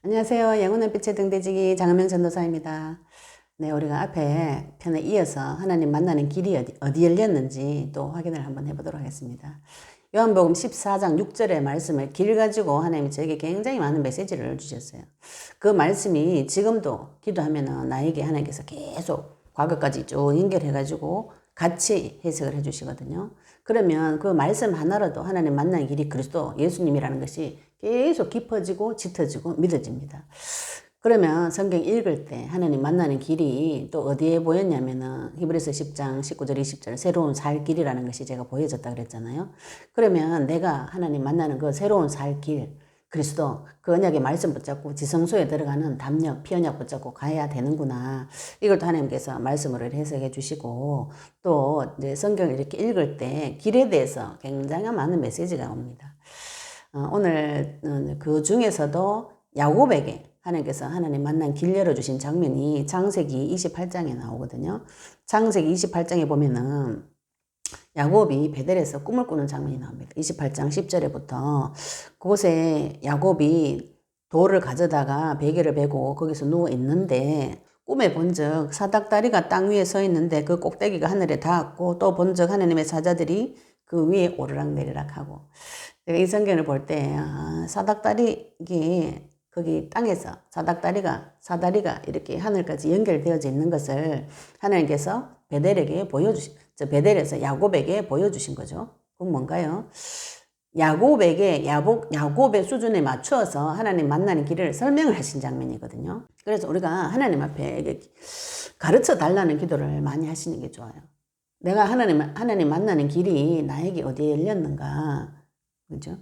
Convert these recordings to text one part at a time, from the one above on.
안녕하세요. 영혼의 빛의 등대지기 장은명 전도사입니다. 네, 우리가 앞에 편에 이어서 하나님 만나는 길이 어디 열렸는지 또 확인을 한번 해보도록 하겠습니다. 요한복음 14장 6절의 말씀을 길 가지고 하나님이 저에게 굉장히 많은 메시지를 주셨어요. 그 말씀이 지금도 기도하면 나에게 하나님께서 계속 과거까지 쭉 연결해가지고 같이 해석을 해주시거든요. 그러면 그 말씀 하나로도 하나님 만나는 길이 그리스도 예수님이라는 것이 계속 깊어지고 짙어지고 믿어집니다. 그러면 성경 읽을 때 하나님 만나는 길이 또 어디에 보였냐면은 히브리서 10장 19절 20절 새로운 살 길이라는 것이 제가 보여졌다 그랬잖아요. 그러면 내가 하나님 만나는 그 새로운 살 길, 그리스도 그 언약의 말씀 붙잡고 지성소에 들어가는 담력, 피언약 붙잡고 가야 되는구나. 이걸 또 하나님께서 말씀으로 해석해 주시고 또 이제 성경을 이렇게 읽을 때 길에 대해서 굉장히 많은 메시지가 옵니다. 오늘 그 중에서도 야곱에게 하나님께서 하나님 만난 길 열어주신 장면이 창세기 28장에 나오거든요. 창세기 28장에 보면은 야곱이 베델에서 꿈을 꾸는 장면이 나옵니다. 28장 10절에부터 그곳에 야곱이 돌을 가져다가 베개를 베고 거기서 누워 있는데 꿈에 본즉 사닥다리가 땅 위에 서 있는데 그 꼭대기가 하늘에 닿았고 또 본즉 하나님의 사자들이 그 위에 오르락내리락 하고 제가 이 성경을 볼 때 사닥다리 이게 거기 땅에서 사다리가 이렇게 하늘까지 연결되어져 있는 것을 하나님께서 베델에서 야곱에게 보여주신 거죠. 그건 뭔가요? 야곱의 수준에 맞추어서 하나님 만나는 길을 설명을 하신 장면이거든요. 그래서 우리가 하나님 앞에 가르쳐 달라는 기도를 많이 하시는 게 좋아요. 내가 하나님 만나는 길이 나에게 어디에 열렸는가? 그죠?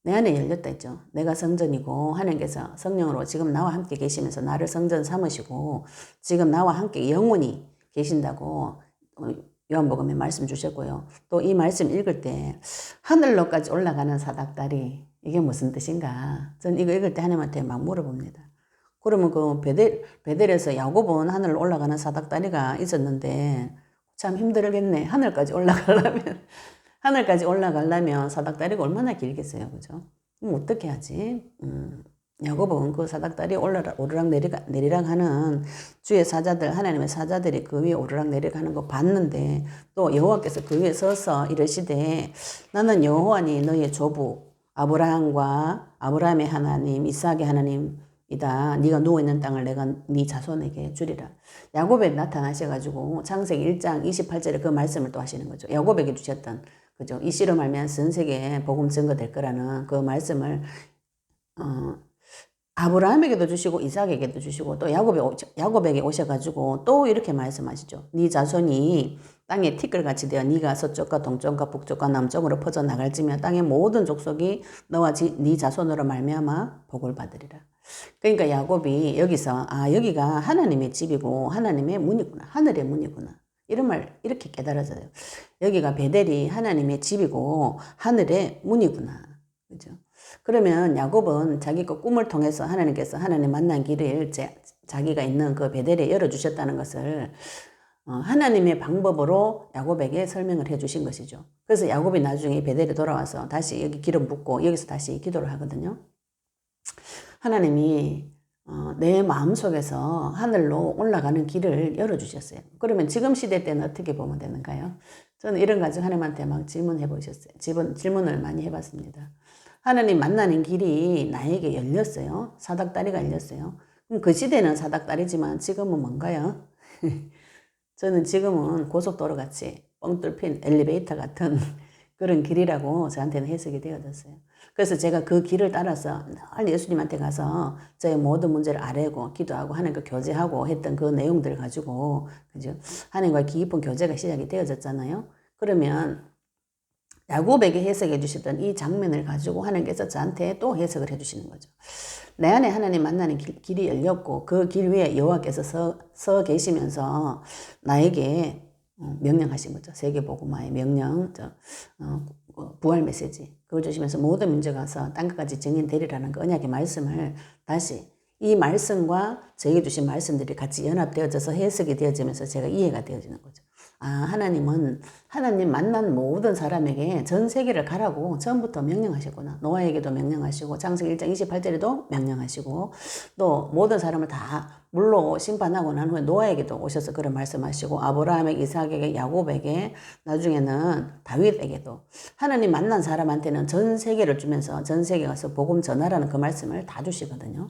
내 안에 열렸다 했죠. 내가 성전이고 하나님께서 성령으로 지금 나와 함께 계시면서 나를 성전 삼으시고 지금 나와 함께 영원히 계신다고 요한복음에 말씀 주셨고요. 또 이 말씀 읽을 때 하늘로까지 올라가는 사닥다리 이게 무슨 뜻인가? 전 이거 읽을 때 하나님한테 막 물어봅니다. 그러면 그 베델에서 야곱은 하늘로 올라가는 사닥다리가 있었는데 참 힘들겠네. 하늘까지 올라가려면 사닥다리가 얼마나 길겠어요. 그죠? 그럼 어떻게 하지? 야곱은 그 사닥다리 오르락 내리락 하는 주의 사자들, 하나님의 사자들이 그 위에 오르락 내리락 하는 거 봤는데 또 여호와께서 그 위에 서서 이르시되 나는 여호와니 너의 조부 아브라함의 하나님, 이삭의 하나님이다. 네가 누워있는 땅을 내가 네 자손에게 주리라. 야곱에 나타나셔가지고 창세기 1장 28절에 그 말씀을 또 하시는 거죠. 야곱에게 주셨던 그죠? 이 씨로 말미암아 전 세계에 복음 증거될 거라는 그 말씀을 아브라함에게도 주시고 이삭에게도 주시고 또 야곱에게 오셔가지고 또 이렇게 말씀하시죠. 네 자손이 땅에 티끌같이 되어 네가 서쪽과 동쪽과 북쪽과 남쪽으로 퍼져 나갈지며 땅의 모든 족속이 너와 네 자손으로 말미암아 복을 받으리라. 그러니까 야곱이 여기서 여기가 하나님의 집이고 하나님의 문이구나. 하늘의 문이구나. 이런 말 이렇게 깨달아져요. 여기가 베델이 하나님의 집이고 하늘의 문이구나. 그죠? 그러면 야곱은 자기 그 꿈을 통해서 하나님께서 하나님 만난 길을 자기가 있는 그 베델에 열어주셨다는 것을 하나님의 방법으로 야곱에게 설명을 해주신 것이죠. 그래서 야곱이 나중에 베델에 돌아와서 다시 여기 기름 붓고 여기서 다시 기도를 하거든요. 하나님이 내 마음속에서 하늘로 올라가는 길을 열어주셨어요. 그러면 지금 시대 때는 어떻게 보면 되는가요? 저는 이런 가지고 하나님한테 막 질문해 보셨어요. 질문을 많이 해봤습니다. 하나님 만나는 길이 나에게 열렸어요. 사닥다리가 열렸어요. 그럼 그 시대는 사닥다리지만 지금은 뭔가요? 저는 지금은 고속도로 같이 뻥 뚫힌 엘리베이터 같은 그런 길이라고 저한테는 해석이 되어졌어요. 그래서 제가 그 길을 따라서 늘 예수님한테 가서 저의 모든 문제를 아뢰고 기도하고 하나님과 교제하고 했던 그 내용들을 가지고 그죠? 하나님과의 깊은 교제가 시작이 되어졌잖아요. 그러면 야곱에게 해석해 주셨던 이 장면을 가지고 하나님께서 저한테 또 해석을 해 주시는 거죠. 내 안에 하나님 만나는 길이 열렸고 그 길 위에 여호와께서 서 계시면서 나에게 명령하신 거죠. 세계복음화의 명령, 부활 메시지. 그걸 주시면서 모든 민족 가서 땅끝까지 증인되리라는 그 언약의 말씀을 다시 이 말씀과 저에게 주신 말씀들이 같이 연합되어져서 해석이 되어지면서 제가 이해가 되어지는 거죠. 하나님은 하나님 만난 모든 사람에게 전 세계를 가라고 처음부터 명령하셨구나. 노아에게도 명령하시고 창세기 1장 28절에도 명령하시고 또 모든 사람을 다 물로 심판하고 난 후에 노아에게도 오셔서 그런 말씀하시고 아브라함에게, 이삭에게, 야곱에게, 나중에는 다윗에게도 하나님 만난 사람한테는 전 세계를 주면서 전 세계 가서 복음 전하라는 그 말씀을 다 주시거든요.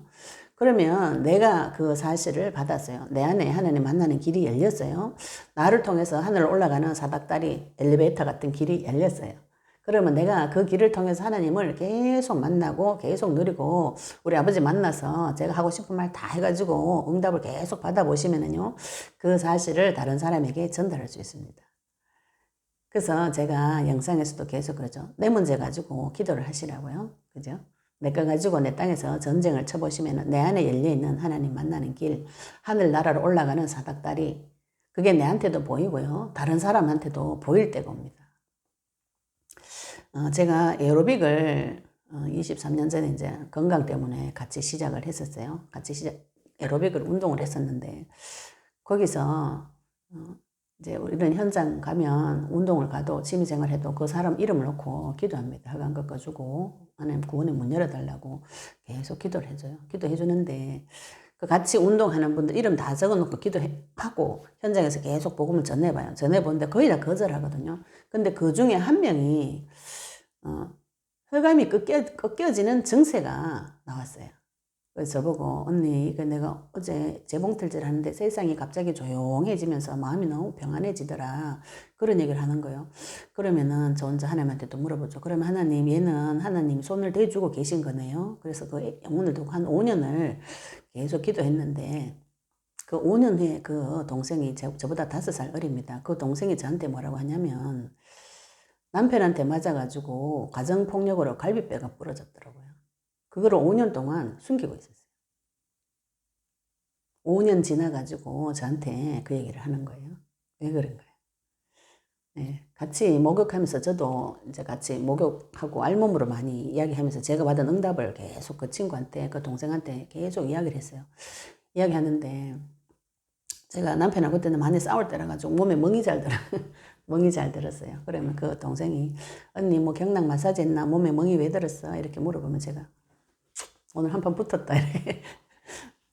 그러면 내가 그 사실을 받았어요. 내 안에 하나님 만나는 길이 열렸어요. 나를 통해서 하늘 올라가는 사닥다리 엘리베이터 같은 길이 열렸어요. 그러면 내가 그 길을 통해서 하나님을 계속 만나고 계속 누리고 우리 아버지 만나서 제가 하고 싶은 말 다 해가지고 응답을 계속 받아보시면은요. 그 사실을 다른 사람에게 전달할 수 있습니다. 그래서 제가 영상에서도 계속 그러죠. 내 문제 가지고 기도를 하시라고요. 그죠? 내 거 가지고 내 땅에서 전쟁을 쳐보시면 내 안에 열려있는 하나님 만나는 길, 하늘나라로 올라가는 사닥다리, 그게 내한테도 보이고요. 다른 사람한테도 보일 때가 옵니다. 제가 에어로빅을 23년 전에 이제 건강 때문에 같이 시작을 했었어요. 에어로빅을 운동을 했었는데, 거기서 이제 이런 현장 가면 운동을 가도 취미생활 해도 그 사람 이름을 놓고 기도합니다. 혈관 꺾어주고 하나님 구원의 문 열어달라고 계속 기도를 해줘요. 기도해 주는데 그 같이 운동하는 분들 이름 다 적어놓고 기도하고 현장에서 계속 복음을 전해봐요. 전해보는데 거의 다 거절하거든요. 근데 그 중에 한 명이 혈관이 꺾여지는 증세가 나왔어요. 그래서 저보고 언니 이거 내가 어제 재봉틀질 하는데 세상이 갑자기 조용해지면서 마음이 너무 평안해지더라. 그런 얘기를 하는 거예요. 그러면은 저 혼자 하나님한테 또 물어보죠. 그러면 하나님 얘는 하나님 손을 대주고 계신 거네요. 그래서 그 영혼을 두고 한 5년을 계속 기도했는데 그 5년 후에 그 동생이 저보다 5살 어립니다. 그 동생이 저한테 뭐라고 하냐면 남편한테 맞아가지고 가정폭력으로 갈비뼈가 부러졌더라고요. 그거를 5년 동안 숨기고 있었어요. 5년 지나가지고 저한테 그 얘기를 하는 거예요. 왜 그런 거예요? 네, 같이 목욕하면서 저도 이제 같이 목욕하고 알몸으로 많이 이야기하면서 제가 받은 응답을 계속 그 친구한테, 그 동생한테 계속 이야기를 했어요. 이야기하는데 제가 남편하고 그때는 많이 싸울 때라 가지고 몸에 멍이 잘 들어. 멍이 잘 들었어요. 그러면 그 동생이 언니 뭐 경락 마사지 했나? 몸에 멍이 왜 들었어? 이렇게 물어보면 제가 오늘 한판 붙었다. 이렇게.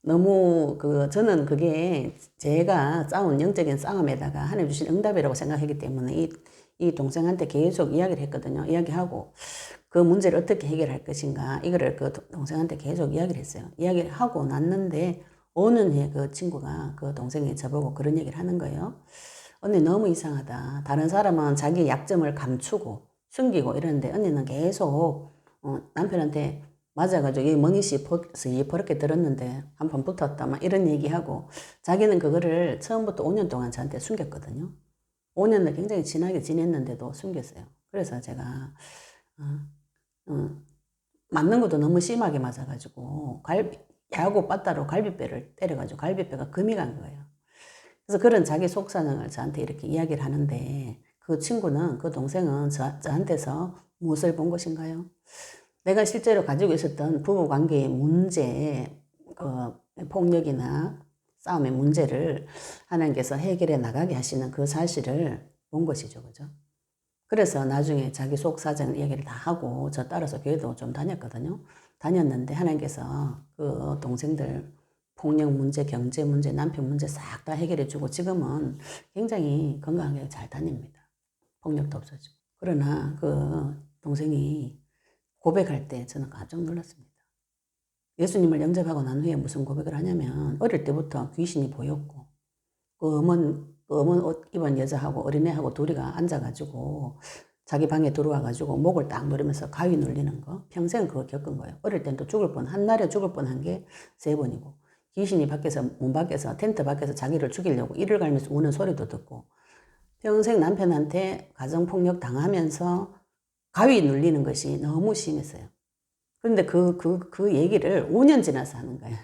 너무 저는 그게 제가 싸운 영적인 싸움에다가 하나님 주신 응답이라고 생각하기 때문에 이 동생한테 계속 이야기를 했거든요. 이야기하고 그 문제를 어떻게 해결할 것인가 이거를 그 동생한테 계속 이야기를 했어요. 이야기를 하고 났는데 오는 후에 그 친구가 그 동생이 저보고 그런 얘기를 하는 거예요. 언니 너무 이상하다. 다른 사람은 자기 약점을 감추고 숨기고 이러는데 언니는 계속 남편한테 맞아가지고 이 멍이씨 버럭게 들었는데 한 번 붙었다 막 이런 얘기하고 자기는 그거를 처음부터 5년 동안 저한테 숨겼거든요. 5년을 굉장히 친하게 지냈는데도 숨겼어요. 그래서 제가 맞는 것도 너무 심하게 맞아가지고 야구 빠따로 갈비뼈를 때려가지고 갈비뼈가 금이 간 거예요. 그래서 그런 자기 속사정을 저한테 이렇게 이야기를 하는데 그 친구는, 그 동생은 저한테서 무엇을 본 것인가요? 내가 실제로 가지고 있었던 부부관계의 문제, 폭력이나 싸움의 문제를 하나님께서 해결해 나가게 하시는 그 사실을 본 것이죠. 그죠? 그래서 나중에 자기 속사정 얘기를 다 하고 저 따라서 교회도 좀 다녔거든요. 다녔는데 하나님께서 그 동생들 폭력 문제, 경제 문제, 남편 문제 싹 다 해결해 주고 지금은 굉장히 건강하게 잘 다닙니다. 폭력도 없어지고. 그러나 그 동생이 고백할 때 저는 깜짝 놀랐습니다. 예수님을 영접하고 난 후에 무슨 고백을 하냐면 어릴 때부터 귀신이 보였고 그 검은 옷 입은 여자하고 어린애하고 둘이가 앉아가지고 자기 방에 들어와가지고 목을 딱 누르면서 가위 눌리는 거 평생 그거 겪은 거예요. 어릴 땐 또 죽을 뻔, 한날에 죽을 뻔한 게 3번이고 귀신이 문 밖에서 텐트 밖에서 자기를 죽이려고 이를 갈면서 우는 소리도 듣고 평생 남편한테 가정폭력 당하면서 가위 눌리는 것이 너무 심했어요. 그런데 그 얘기를 5년 지나서 하는 거예요.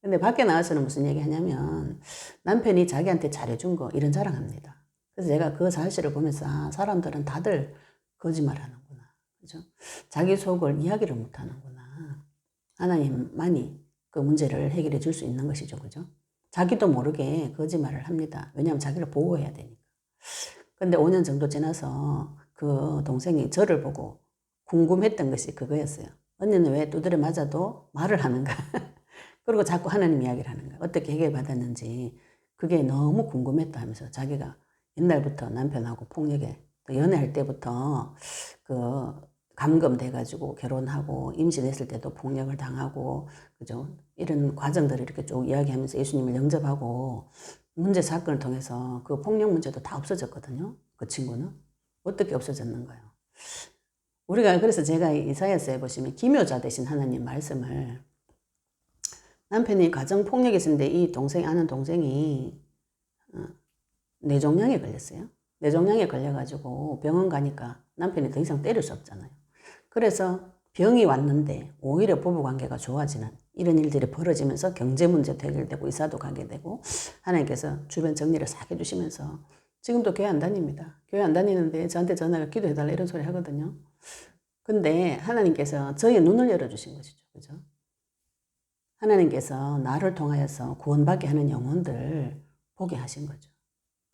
근데 밖에 나와서는 무슨 얘기 하냐면 남편이 자기한테 잘해준 거 이런 자랑합니다. 그래서 제가 그 사실을 보면서 사람들은 다들 거짓말 하는구나. 그죠? 자기 속을 이야기를 못 하는구나. 하나님만이 그 문제를 해결해 줄 수 있는 것이죠. 그죠? 자기도 모르게 거짓말을 합니다. 왜냐하면 자기를 보호해야 되니까. 근데 5년 정도 지나서 그 동생이 저를 보고 궁금했던 것이 그거였어요. 언니는 왜 두드려 맞아도 말을 하는가? 그리고 자꾸 하나님 이야기를 하는 거야. 어떻게 해결받았는지 그게 너무 궁금했다 하면서 자기가 옛날부터 남편하고 폭력에 또 연애할 때부터 그 감금돼가지고 결혼하고 임신했을 때도 폭력을 당하고 그죠? 이런 과정들을 이렇게 쭉 이야기하면서 예수님을 영접하고 문제 사건을 통해서 그 폭력 문제도 다 없어졌거든요. 그 친구는 어떻게 없어졌는가요? 우리가 그래서 제가 이사야서에 보시면 기묘자 되신 하나님 말씀을 남편이 가정폭력이 있었는데 이 동생 아는 동생이 뇌종양에 걸렸어요. 뇌종양에 걸려가지고 병원 가니까 남편이 더 이상 때릴 수 없잖아요. 그래서 병이 왔는데 오히려 부부관계가 좋아지는 이런 일들이 벌어지면서 경제 문제도 해결되고 이사도 가게 되고 하나님께서 주변 정리를 싹 해주시면서 지금도 교회 안 다닙니다. 교회 안 다니는데 저한테 전화가 기도해달라 이런 소리 하거든요. 근데 하나님께서 저의 눈을 열어주신 것이죠. 그죠? 하나님께서 나를 통하여서 구원받게 하는 영혼들 보게 하신 거죠.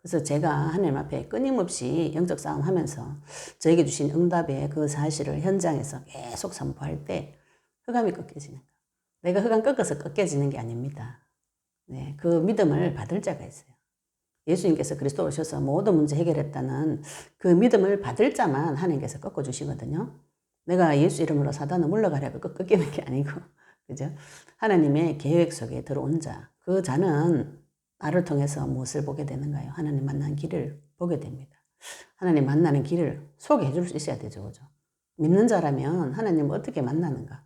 그래서 제가 하나님 앞에 끊임없이 영적 싸움 하면서 저에게 주신 응답의 그 사실을 현장에서 계속 선포할 때 흑암이 꺾여지는 거예요. 내가 흑암 꺾어서 꺾여지는 게 아닙니다. 네, 그 믿음을 받을 자가 있어요. 예수님께서 그리스도 오셔서 모든 문제 해결했다는 그 믿음을 받을 자만 하나님께서 꺾어주시거든요. 내가 예수 이름으로 사단을 물러가라고 꺾이는 게 아니고, 그죠? 하나님의 계획 속에 들어온 자, 그 자는 나를 통해서 무엇을 보게 되는가요? 하나님 만나는 길을 보게 됩니다. 하나님 만나는 길을 소개해 줄 수 있어야 되죠. 그죠? 믿는 자라면 하나님을 어떻게 만나는가?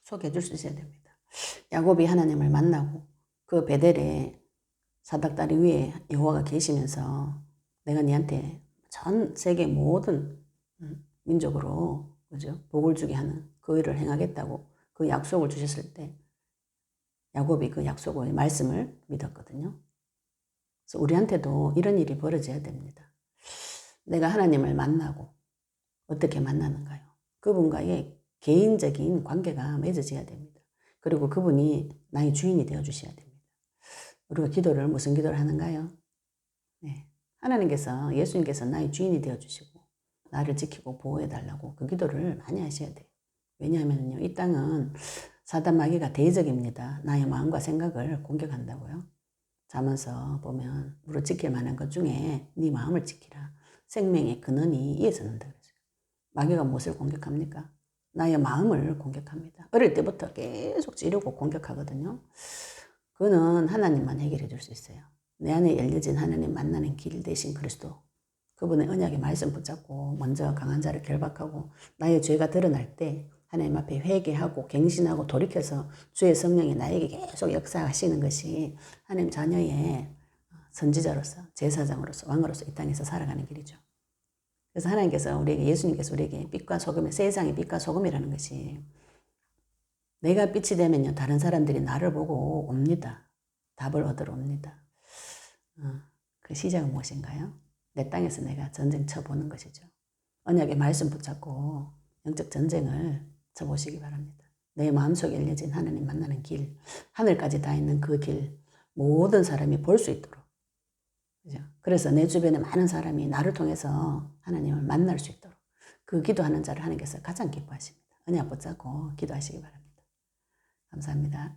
소개해 줄 수 있어야 됩니다. 야곱이 하나님을 만나고 그 베델에 사닥다리 위에 여호와가 계시면서 내가 네한테 전 세계 모든 민족으로 그죠? 복을 주게 하는 그 일을 행하겠다고 그 약속을 주셨을 때 야곱이 그 약속의 말씀을 믿었거든요. 그래서 우리한테도 이런 일이 벌어져야 됩니다. 내가 하나님을 만나고 어떻게 만나는가요? 그분과의 개인적인 관계가 맺어져야 됩니다. 그리고 그분이 나의 주인이 되어 주셔야 됩니다. 우리가 기도를 무슨 기도를 하는가요? 네. 하나님께서 예수님께서 나의 주인이 되어 주시고 나를 지키고 보호해 달라고 그 기도를 많이 하셔야 돼요. 왜냐하면요, 이 땅은 사단 마귀가 대적입니다. 나의 마음과 생각을 공격한다고요. 잠언서 보면 무릇 지킬 만한 것 중에 네 마음을 지키라. 생명의 근원이 이에서 난다 그랬어요. 마귀가 무엇을 공격합니까? 나의 마음을 공격합니다. 어릴 때부터 계속 찌르고 공격하거든요. 그거는 하나님만 해결해 줄 수 있어요. 내 안에 열려진 하나님 만나는 길 대신 그리스도. 그분의 언약의 말씀 붙잡고 먼저 강한 자를 결박하고 나의 죄가 드러날 때 하나님 앞에 회개하고 갱신하고 돌이켜서 주의 성령이 나에게 계속 역사하시는 것이 하나님 자녀의 선지자로서 제사장으로서 왕으로서 이 땅에서 살아가는 길이죠. 그래서 하나님께서 우리에게 예수님께서 우리에게 빛과 소금의 세상의 빛과 소금이라는 것이 내가 빛이 되면요 다른 사람들이 나를 보고 옵니다. 답을 얻으러 옵니다. 그 시작은 무엇인가요? 내 땅에서 내가 전쟁 쳐보는 것이죠. 언약의 말씀 붙잡고 영적 전쟁을 쳐보시기 바랍니다. 내 마음속에 열려진 하나님 만나는 길, 하늘까지 다 있는 그 길, 모든 사람이 볼 수 있도록. 그죠? 그래서 내 주변에 많은 사람이 나를 통해서 하나님을 만날 수 있도록 그 기도하는 자를 하나님께서 가장 기뻐하십니다. 언약 붙잡고 기도하시기 바랍니다. 감사합니다.